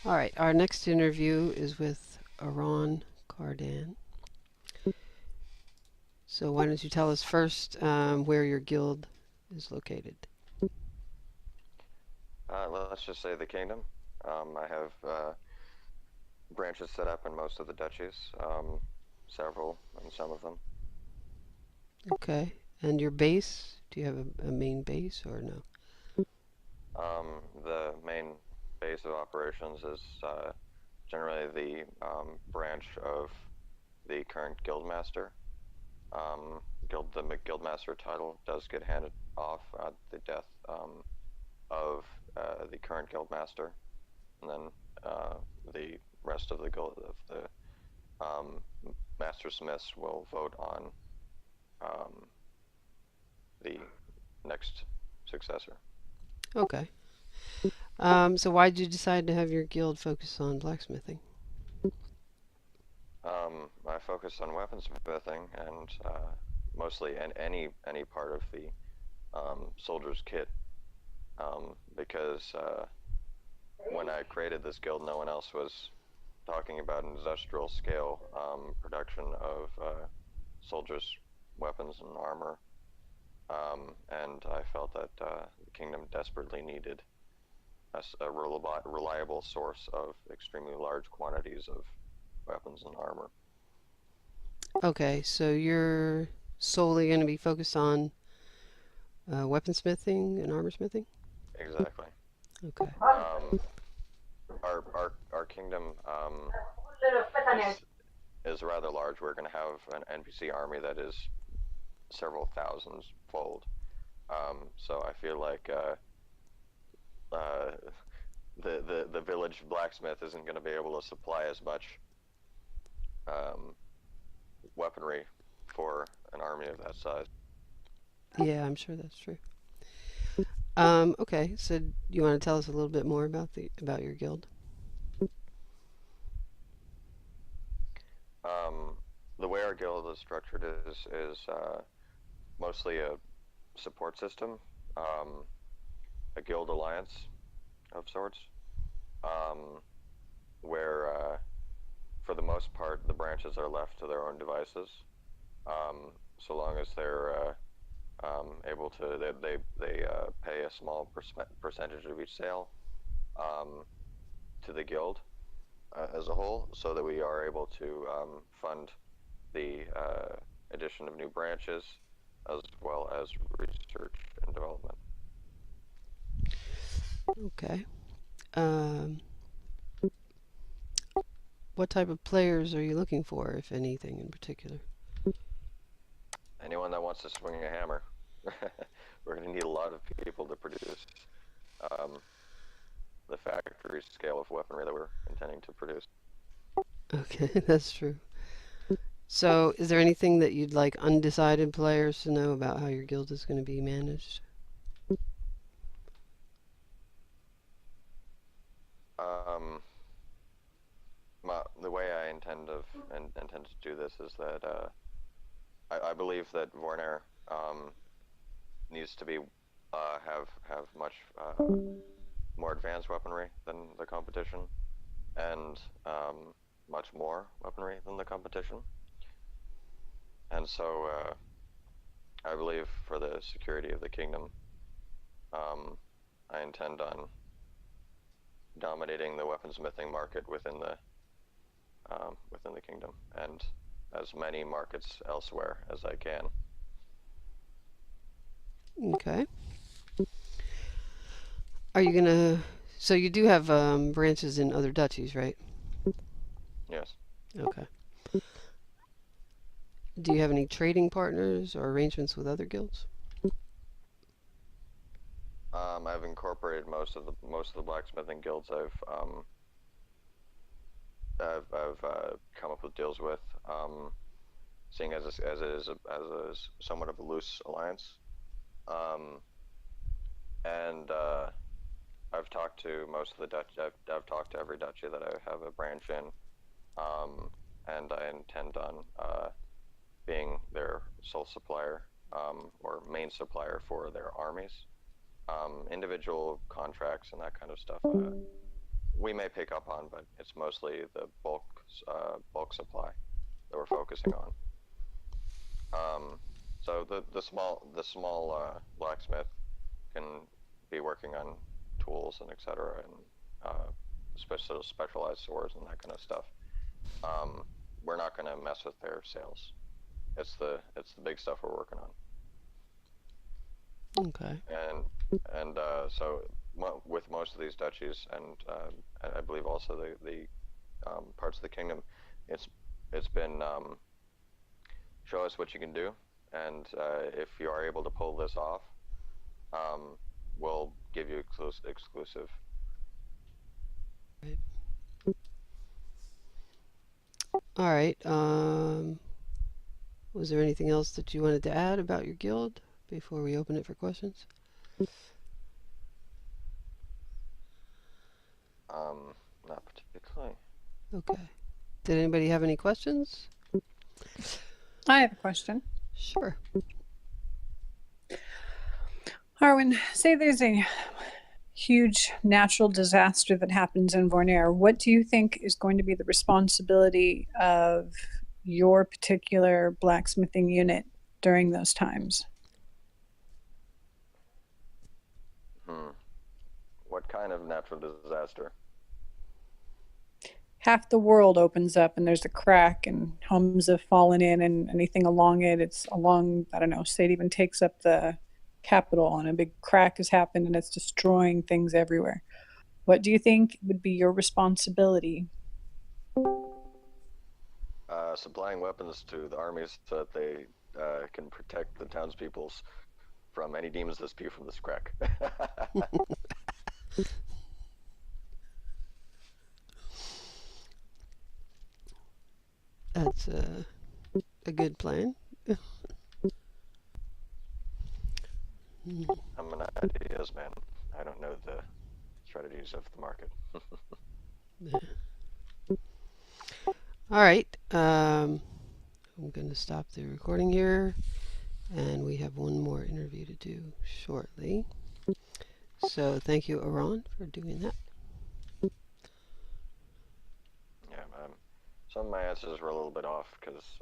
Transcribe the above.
All right, our next interview is with Arawn Cardan. So why don't you tell us first where your guild is located? Let's just say the kingdom. I have branches set up in most of the duchies, several in some of them. Okay, and your base? Do you have a main base or no? The main base of operations is generally the branch of the current guildmaster. The guildmaster title does get handed off at the death of the current guildmaster, and then the rest of the guild of the master smiths will vote on um, the next successor. Okay. So why did you decide to have your guild focus on blacksmithing? I focus on weaponsmithing and mostly in any part of the soldier's kit, because when I created this guild, no one else was talking about industrial scale production of soldiers' weapons and armor, and I felt that the kingdom desperately needed a reliable source of extremely large quantities of weapons and armor. Okay, so you're solely going to be focused on weaponsmithing and armorsmithing? Exactly. Okay. Um, our kingdom is is rather large. We're going to have an NPC army that is several thousands fold. So I feel like uh, the village blacksmith isn't going to be able to supply as much um, weaponry for an army of that size. Yeah, I'm sure that's true. Okay, so you want to tell us a little bit more about your guild? Um, the way our guild is structured is mostly a support system, um, a guild alliance of sorts, um, where for the most part the branches are left to their own devices, so long as they're able to they pay a small percentage of each sale um, to the guild as a whole, so that we are able to fund the addition of new branches as well as research and development. Okay. Um, what type of players are you looking for, if anything in particular? Anyone that wants to swing a hammer, we're going to need a lot of people to produce um, the factory scale of weaponry that we're intending to produce. Okay, that's true. So, is there anything that you'd like undecided players to know about how your guild is going to be managed? Um, the way I intend to do this is that I believe that Vornir needs to be have much more advanced weaponry than the competition, and much more weaponry than the competition. And so I believe for the security of the kingdom, um, I intend on dominating the weaponsmithing market within the kingdom, and as many markets elsewhere as I can. Okay. Are you gonna? So you do have branches in other duchies, right? Yes. Okay. Do you have any trading partners or arrangements with other guilds? I've incorporated most of the blacksmithing guilds I've come up with deals with, seeing as it is somewhat of a loose alliance. Um, and I've talked to most of the Dutch. I've talked to every duchy that I have a branch in, um, and I intend on being their sole supplier, or main supplier for their armies. Individual contracts and that kind of stuff we may pick up on, but it's mostly the bulk supply that we're focusing on. So the small blacksmith can be working on tools and etc. and specialized swords and that kind of stuff. Um, we're not going to mess with their sales. It's the big stuff we're working on. Okay. And so with most of these duchies and I believe also the parts of the kingdom, it's it's been show us what you can do, and if you are able to pull this off, um, we'll give you exclusive. Right. All right. Was there anything else that you wanted to add about your guild before we open it for questions? Not particularly. Okay. Did anybody have any questions? I have a question. Sure. Arwen, say there's a huge natural disaster that happens in Vornare. What do you think is going to be the responsibility of your particular blacksmithing unit during those times? What kind of natural disaster? Half the world opens up and there's a crack and homes have fallen in and anything along it, it's along, I don't know, say it even takes up the capital and a big crack has happened and it's destroying things everywhere. What do you think would be your responsibility? Supplying weapons to the armies so that they can protect the townspeoples from any demons that spew from this crack. That's a good plan. I'm an ideas man. I don't know the strategies of the market. All right. I'm going to stop the recording here, and we have one more interview to do shortly. So thank you, Arawn, for doing that. Yeah, some of my answers were a little bit off because